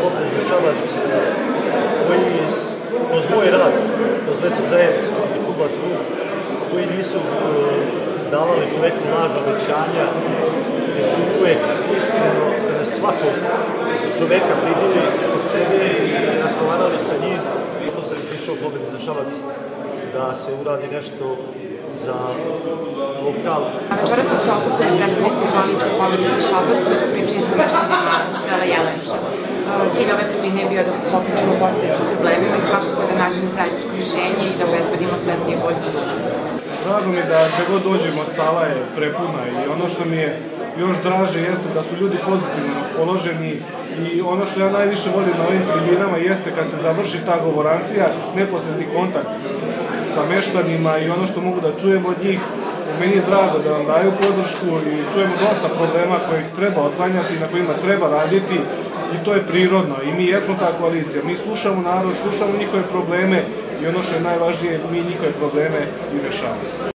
pokret za Šabac koji kroz moj rad, kroz mesnu zajednicu i fudbalski klub, koji nisu davali čoveku lažna obećanja, jer su uvek iskreno svakog čoveka pribili od sebe i razgovarali sa njim. To sam prišao u pobedi za Šabac, da se uradi nešto za lokal. Večera su se okupili predstavnici koalicije Pobede za Šabac, da su pričali sa meštanima sela Jeleniča. Cilj ove tribine je bio da popričamo postojećim problemima i svakako da nađemo zajedničko rješenje i da obezbedimo svetlu i bolju budućnost. Drago mi je da gde god dođemo, sala je prepuna i ono što mi je još draže jeste da su ljudi pozitivno raspoloženi i ono što ja najviše volim na ovim tribinama jeste kad se završi ta govorancija, neposredni kontakt sa meštanima i ono što mogu da čujem od njih. Meni je drago da nam daju podršku i čujemo dosta problema kojih treba otklanjati, na kojima treba raditi i to je prirodno i mi jesmo ta koalicija. Mi slušamo narod, slušamo njihove probleme i ono što je najvažnije, mi njihove probleme i rešavamo.